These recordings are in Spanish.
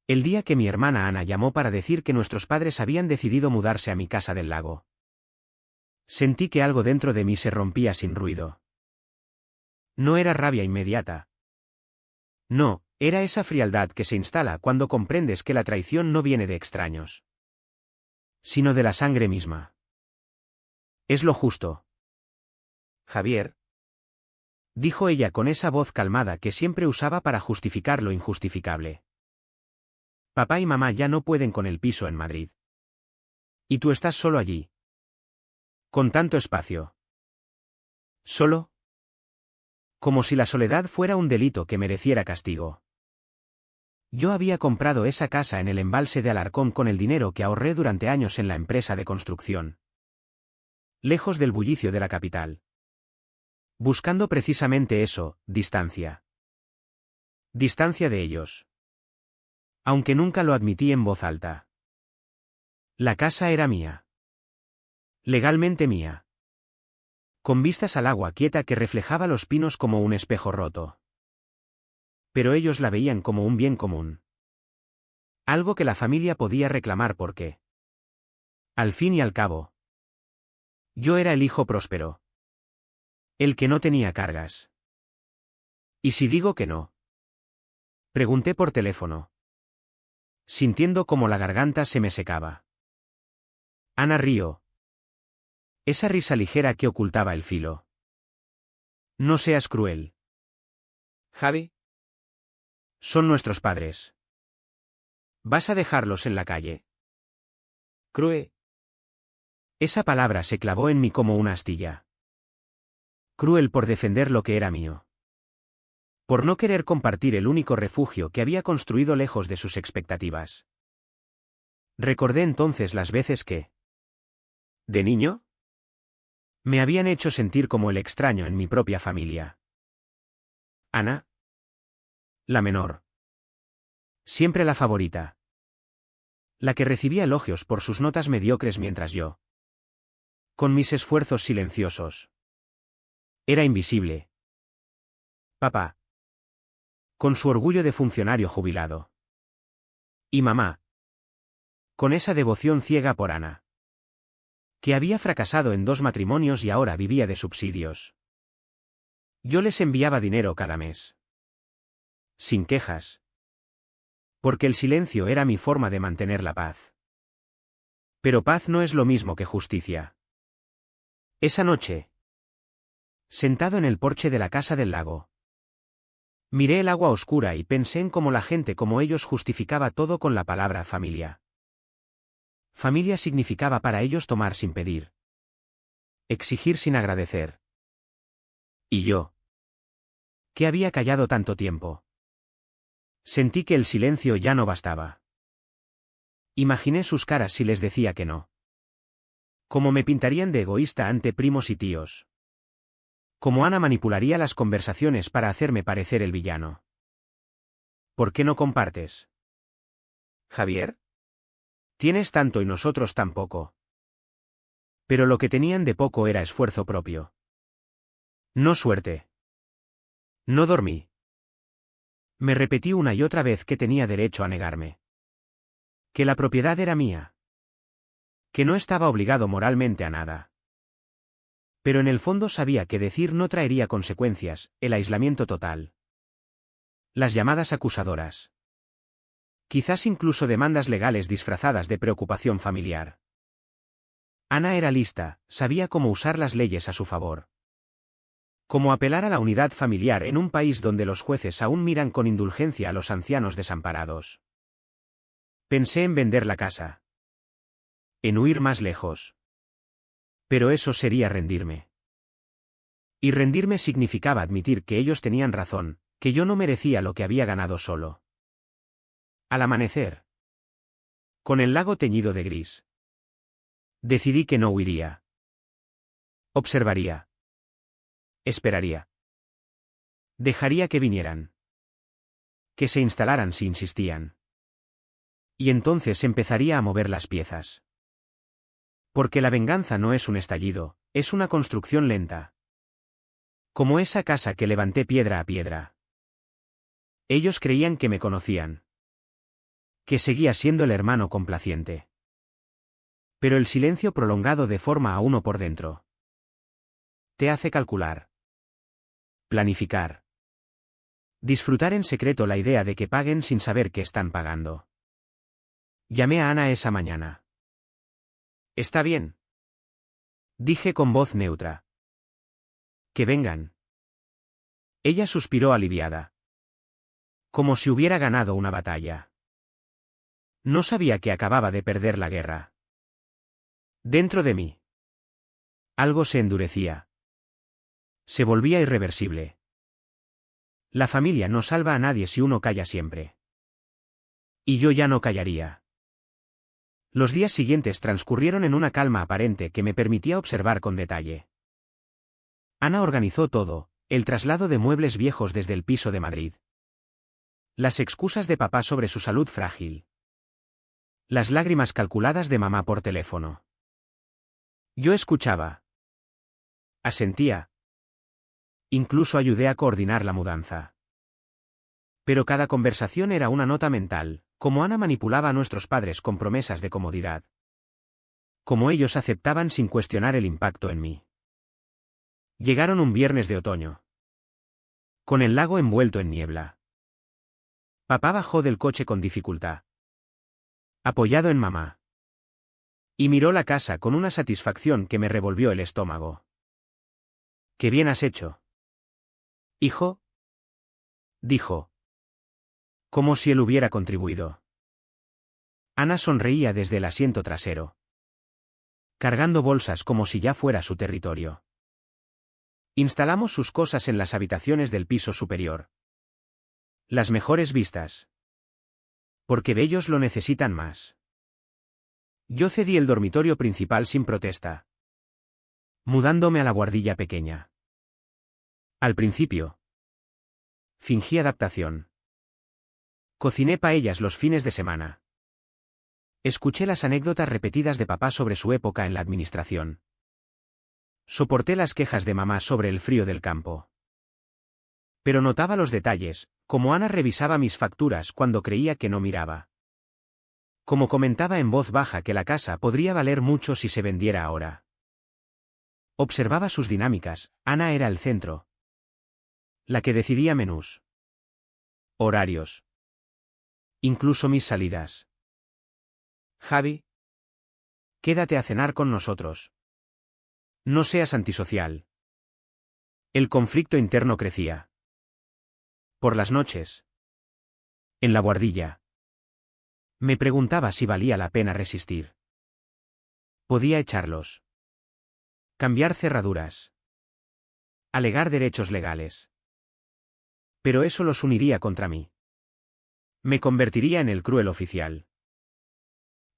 El día que mi hermana Ana llamó para decir que nuestros padres habían decidido mudarse a mi casa del lago. Sentí que algo dentro de mí se rompía sin ruido. No era rabia inmediata. No, era esa frialdad que se instala cuando comprendes que la traición no viene de extraños, sino de la sangre misma. Es lo justo. Javier, dijo ella con esa voz calmada que siempre usaba para justificar lo injustificable. Papá y mamá ya no pueden con el piso en Madrid. Y tú estás solo allí. Con tanto espacio. ¿Solo? Como si la soledad fuera un delito que mereciera castigo. Yo había comprado esa casa en el embalse de Alarcón con el dinero que ahorré durante años en la empresa de construcción. Lejos del bullicio de la capital. Buscando precisamente eso, distancia. Distancia de ellos. Aunque nunca lo admití en voz alta. La casa era mía. Legalmente mía. Con vistas al agua quieta que reflejaba los pinos como un espejo roto. Pero ellos la veían como un bien común. Algo que la familia podía reclamar porque, al fin y al cabo, yo era el hijo próspero. El que no tenía cargas. ¿Y si digo que no? Pregunté por teléfono, sintiendo como la garganta se me secaba. Ana rió. Esa risa ligera que ocultaba el filo. No seas cruel. Javi. Son nuestros padres. ¿Vas a dejarlos en la calle? Crue. Esa palabra se clavó en mí como una astilla. Cruel por defender lo que era mío. Por no querer compartir el único refugio que había construido lejos de sus expectativas. Recordé entonces las veces que, de niño, me habían hecho sentir como el extraño en mi propia familia. Ana, la menor. Siempre la favorita. La que recibía elogios por sus notas mediocres mientras yo, con mis esfuerzos silenciosos, era invisible. Papá. Con su orgullo de funcionario jubilado. Y mamá. Con esa devoción ciega por Ana. Que había fracasado en 2 matrimonios y ahora vivía de subsidios. Yo les enviaba dinero cada mes. Sin quejas. Porque el silencio era mi forma de mantener la paz. Pero paz no es lo mismo que justicia. Esa noche, sentado en el porche de la casa del lago, miré el agua oscura y pensé en cómo la gente como ellos justificaba todo con la palabra familia. Familia significaba para ellos tomar sin pedir. Exigir sin agradecer. ¿Y yo? ¿Qué había callado tanto tiempo? Sentí que el silencio ya no bastaba. Imaginé sus caras si les decía que no. Cómo me pintarían de egoísta ante primos y tíos. Cómo Ana manipularía las conversaciones para hacerme parecer el villano. ¿Por qué no compartes? Javier. Tienes tanto y nosotros tan poco. Pero lo que tenían de poco era esfuerzo propio. No suerte. No dormí. Me repetí una y otra vez que tenía derecho a negarme. Que la propiedad era mía. Que no estaba obligado moralmente a nada. Pero en el fondo sabía que decir no traería consecuencias, el aislamiento total. Las llamadas acusadoras. Quizás incluso demandas legales disfrazadas de preocupación familiar. Ana era lista, sabía cómo usar las leyes a su favor. Cómo apelar a la unidad familiar en un país donde los jueces aún miran con indulgencia a los ancianos desamparados. Pensé en vender la casa. En huir más lejos. Pero eso sería rendirme. Y rendirme significaba admitir que ellos tenían razón, que yo no merecía lo que había ganado solo. Al amanecer, con el lago teñido de gris, decidí que no huiría. Observaría. Esperaría. Dejaría que vinieran. Que se instalaran si insistían. Y entonces empezaría a mover las piezas. Porque la venganza no es un estallido, es una construcción lenta. Como esa casa que levanté piedra a piedra. Ellos creían que me conocían. Que seguía siendo el hermano complaciente. Pero el silencio prolongado deforma a uno por dentro. Te hace calcular. Planificar. Disfrutar en secreto la idea de que paguen sin saber que están pagando. Llamé a Ana esa mañana. ¿Está bien?, dije con voz neutra. Que vengan. Ella suspiró aliviada. Como si hubiera ganado una batalla. No sabía que acababa de perder la guerra. Dentro de mí. Algo se endurecía. Se volvía irreversible. La familia no salva a nadie si uno calla siempre. Y yo ya no callaría. Los días siguientes transcurrieron en una calma aparente que me permitía observar con detalle. Ana organizó todo, el traslado de muebles viejos desde el piso de Madrid. Las excusas de papá sobre su salud frágil. Las lágrimas calculadas de mamá por teléfono. Yo escuchaba. Asentía. Incluso ayudé a coordinar la mudanza. Pero cada conversación era una nota mental, como Ana manipulaba a nuestros padres con promesas de comodidad. Como ellos aceptaban sin cuestionar el impacto en mí. Llegaron un viernes de otoño. Con el lago envuelto en niebla. Papá bajó del coche con dificultad. Apoyado en mamá. Y miró la casa con una satisfacción que me revolvió el estómago. «¡Qué bien has hecho!» «Hijo», dijo. Como si él hubiera contribuido. Ana sonreía desde el asiento trasero. Cargando bolsas como si ya fuera su territorio. Instalamos sus cosas en las habitaciones del piso superior. Las mejores vistas. Porque ellos lo necesitan más. Yo cedí el dormitorio principal sin protesta. Mudándome a la guardilla pequeña. Al principio. Fingí adaptación. Cociné paellas los fines de semana. Escuché las anécdotas repetidas de papá sobre su época en la administración. Soporté las quejas de mamá sobre el frío del campo. Pero notaba los detalles, como Ana revisaba mis facturas cuando creía que no miraba. Como comentaba en voz baja que la casa podría valer mucho si se vendiera ahora. Observaba sus dinámicas, Ana era el centro. La que decidía menús. Horarios. Incluso mis salidas. Javi. Quédate a cenar con nosotros. No seas antisocial. El conflicto interno crecía. Por las noches. En la guardilla. Me preguntaba si valía la pena resistir. Podía echarlos. Cambiar cerraduras. Alegar derechos legales. Pero eso los uniría contra mí. Me convertiría en el cruel oficial.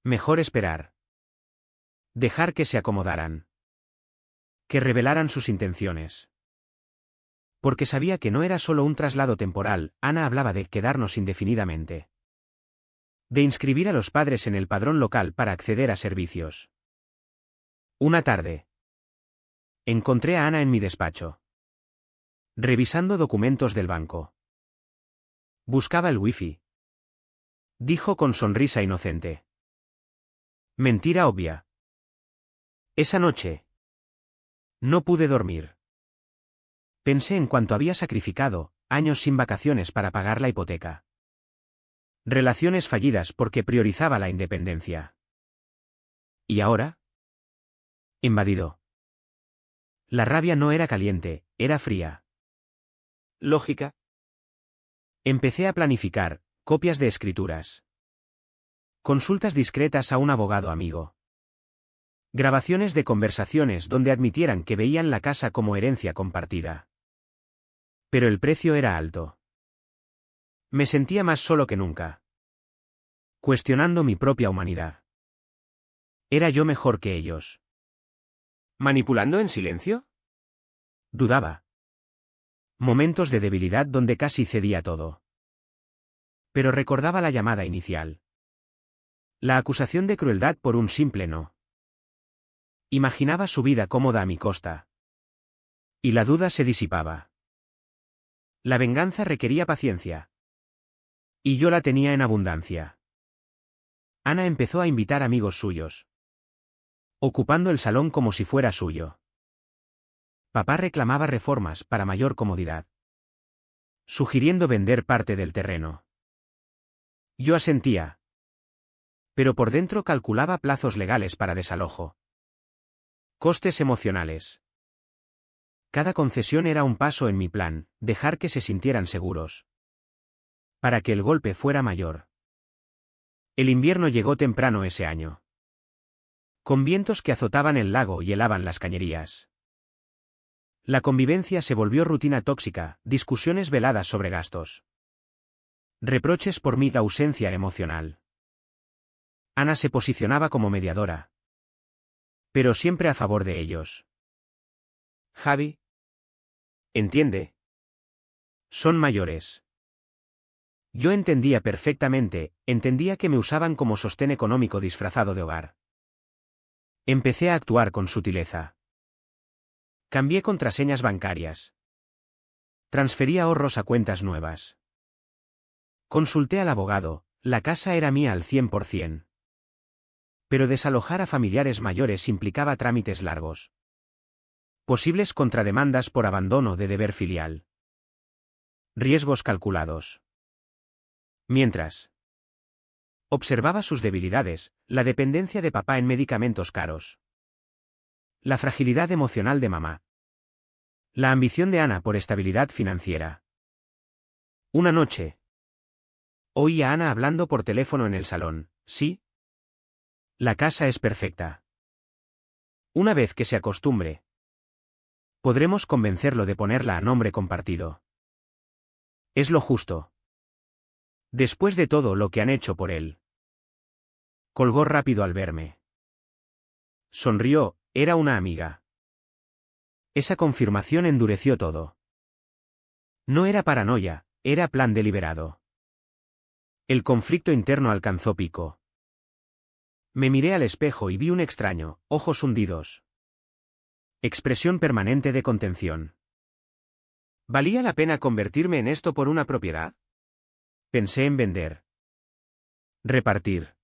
Mejor esperar. Dejar que se acomodaran. Que revelaran sus intenciones. Porque sabía que no era solo un traslado temporal, Ana hablaba de quedarnos indefinidamente. De inscribir a los padres en el padrón local para acceder a servicios. Una tarde. Encontré a Ana en mi despacho. Revisando documentos del banco. Buscaba el wifi. Dijo con sonrisa inocente. Mentira obvia. Esa noche. No pude dormir. Pensé en cuánto había sacrificado, años sin vacaciones para pagar la hipoteca. Relaciones fallidas porque priorizaba la independencia. ¿Y ahora? Invadido. La rabia no era caliente, era fría. ¿Lógica? Empecé a planificar, copias de escrituras. Consultas discretas a un abogado amigo. Grabaciones de conversaciones donde admitieran que veían la casa como herencia compartida. Pero el precio era alto. Me sentía más solo que nunca. Cuestionando mi propia humanidad. ¿Era yo mejor que ellos? ¿Manipulando en silencio? Dudaba. Momentos de debilidad donde casi cedía todo. Pero recordaba la llamada inicial. La acusación de crueldad por un simple no. Imaginaba su vida cómoda a mi costa. Y la duda se disipaba. La venganza requería paciencia. Y yo la tenía en abundancia. Ana empezó a invitar amigos suyos, ocupando el salón como si fuera suyo. Papá reclamaba reformas para mayor comodidad, sugiriendo vender parte del terreno. Yo asentía, pero por dentro calculaba plazos legales para desalojo. Costes emocionales. Cada concesión era un paso en mi plan, dejar que se sintieran seguros, para que el golpe fuera mayor. El invierno llegó temprano ese año, con vientos que azotaban el lago y helaban las cañerías. La convivencia se volvió rutina tóxica, discusiones veladas sobre gastos, reproches por mi ausencia emocional. Ana se posicionaba como mediadora, pero siempre a favor de ellos. Javi, entiende. Son mayores. Yo entendía perfectamente, entendía que me usaban como sostén económico disfrazado de hogar. Empecé a actuar con sutileza. Cambié contraseñas bancarias. Transferí ahorros a cuentas nuevas. Consulté al abogado, la casa era mía al 100%. Pero desalojar a familiares mayores implicaba trámites largos. Posibles contrademandas por abandono de deber filial. Riesgos calculados. Mientras observaba sus debilidades, la dependencia de papá en medicamentos caros, la fragilidad emocional de mamá, la ambición de Ana por estabilidad financiera. Una noche, oí a Ana hablando por teléfono en el salón. ¿Sí? La casa es perfecta. Una vez que se acostumbre, podremos convencerlo de ponerla a nombre compartido. Es lo justo. Después de todo lo que han hecho por él. Colgó rápido al verme. Sonrió, era una amiga. Esa confirmación endureció todo. No era paranoia, era plan deliberado. El conflicto interno alcanzó pico. Me miré al espejo y vi un extraño, ojos hundidos. Expresión permanente de contención. ¿Valía la pena convertirme en esto por una propiedad? Pensé en vender. Repartir.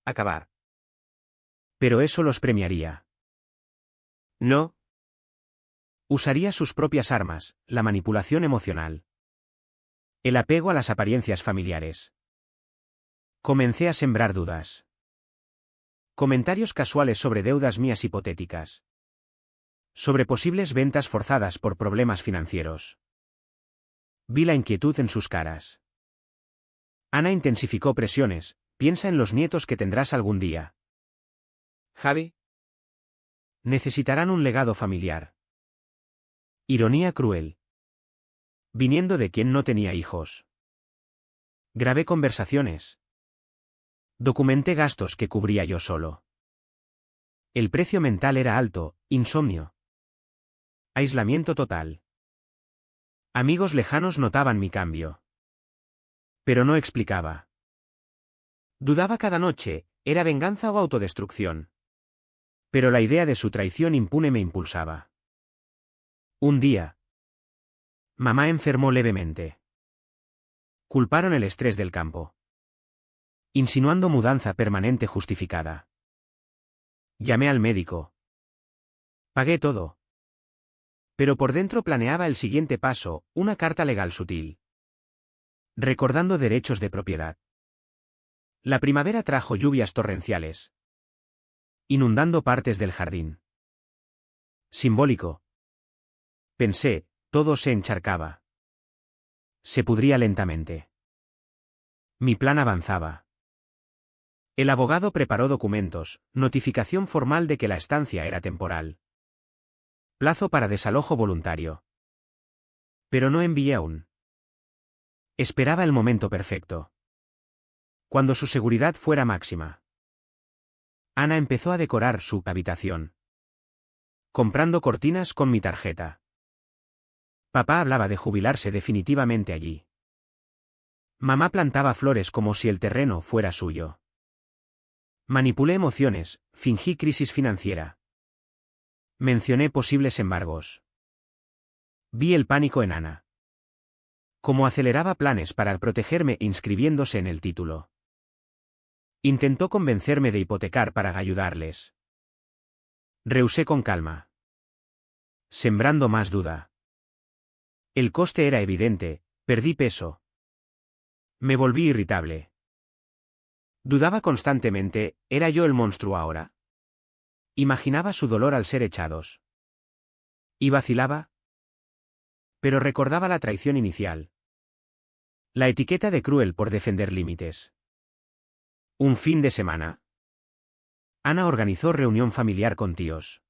Acabar. Pero eso los premiaría. No. Usaría sus propias armas, la manipulación emocional. El apego a las apariencias familiares. Comencé a sembrar dudas. Comentarios casuales sobre deudas mías hipotéticas. Sobre posibles ventas forzadas por problemas financieros. Vi la inquietud en sus caras. Ana intensificó presiones, piensa en los nietos que tendrás algún día. Javi. Necesitarán un legado familiar. Ironía cruel. Viniendo de quien no tenía hijos. Grabé conversaciones. Documenté gastos que cubría yo solo. El precio mental era alto, insomnio. Aislamiento total. Amigos lejanos notaban mi cambio. Pero no explicaba. Dudaba cada noche, ¿era venganza o autodestrucción? Pero la idea de su traición impune me impulsaba. Un día. Mamá enfermó levemente. Culparon el estrés del campo, insinuando mudanza permanente justificada. Llamé al médico. Pagué todo. Pero por dentro planeaba el siguiente paso, una carta legal sutil. Recordando derechos de propiedad. La primavera trajo lluvias torrenciales, inundando partes del jardín. Simbólico. Pensé, todo se encharcaba. Se pudría lentamente. Mi plan avanzaba. El abogado preparó documentos, notificación formal de que la estancia era temporal. Plazo para desalojo voluntario. Pero no envié aún. Esperaba el momento perfecto. Cuando su seguridad fuera máxima. Ana empezó a decorar su habitación, comprando cortinas con mi tarjeta. Papá hablaba de jubilarse definitivamente allí. Mamá plantaba flores como si el terreno fuera suyo. Manipulé emociones, fingí crisis financiera. Mencioné posibles embargos. Vi el pánico en Ana. Cómo aceleraba planes para protegerme inscribiéndose en el título. Intentó convencerme de hipotecar para ayudarles. Rehusé con calma, sembrando más duda. El coste era evidente, perdí peso. Me volví irritable. Dudaba constantemente, ¿era yo el monstruo ahora? Imaginaba su dolor al ser echados. Y vacilaba. Pero recordaba la traición inicial. La etiqueta de cruel por defender límites. Un fin de semana. Ana organizó reunión familiar con tíos.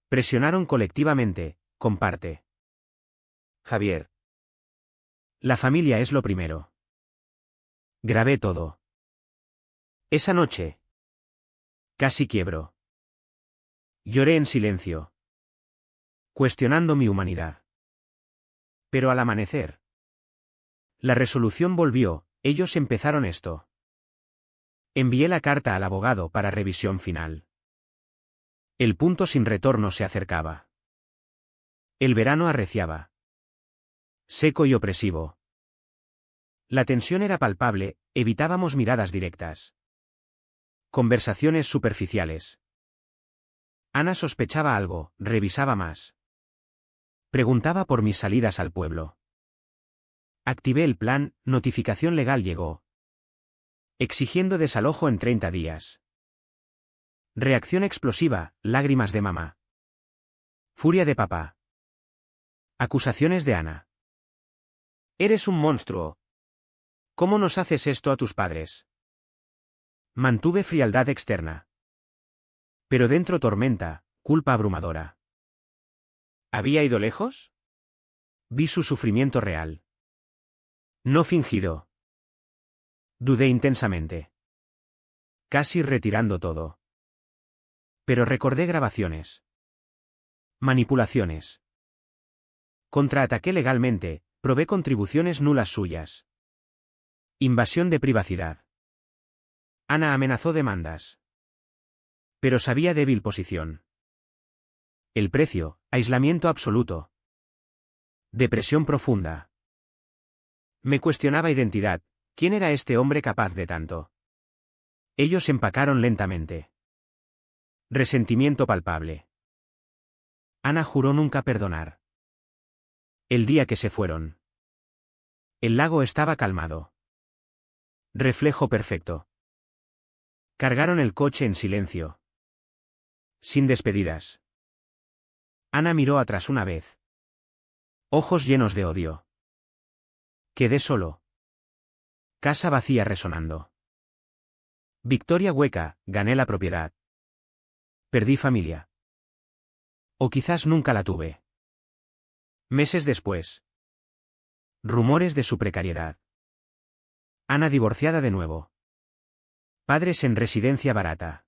Presionaron colectivamente, comparte. Javier. La familia es lo primero. Grabé todo. Esa noche. Casi quiebro. Lloré en silencio, cuestionando mi humanidad. Pero al amanecer, la resolución volvió, ellos empezaron esto. Envié la carta al abogado para revisión final. El punto sin retorno se acercaba. El verano arreciaba. Seco y opresivo. La tensión era palpable, evitábamos miradas directas. Conversaciones superficiales. Ana sospechaba algo, revisaba más. Preguntaba por mis salidas al pueblo. Activé el plan, notificación legal llegó. Exigiendo desalojo en 30 días. Reacción explosiva, lágrimas de mamá. Furia de papá. Acusaciones de Ana. Eres un monstruo. ¿Cómo nos haces esto a tus padres? Mantuve frialdad externa. Pero dentro tormenta, culpa abrumadora. ¿Había ido lejos? Vi su sufrimiento real. No fingido. Dudé intensamente. Casi retirando todo. Pero recordé grabaciones. Manipulaciones. Contraataqué legalmente, probé contribuciones nulas suyas. Invasión de privacidad. Ana amenazó demandas. Pero sabía débil posición. El precio, aislamiento absoluto. Depresión profunda. Me cuestionaba identidad, ¿quién era este hombre capaz de tanto? Ellos empacaron lentamente. Resentimiento palpable. Ana juró nunca perdonar. El día que se fueron. El lago estaba calmado. Reflejo perfecto. Cargaron el coche en silencio. Sin despedidas. Ana miró atrás una vez. Ojos llenos de odio. Quedé solo. Casa vacía resonando. Victoria hueca, gané la propiedad. Perdí familia. O quizás nunca la tuve. Meses después. Rumores de su precariedad. Ana divorciada de nuevo. Padres en residencia barata.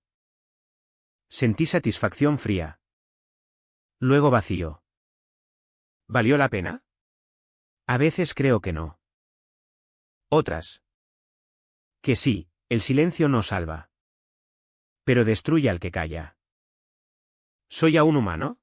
Sentí satisfacción fría. Luego vacío. ¿Valió la pena? A veces creo que no. Otras. Que sí, el silencio no salva. Pero destruye al que calla. ¿Soy aún humano?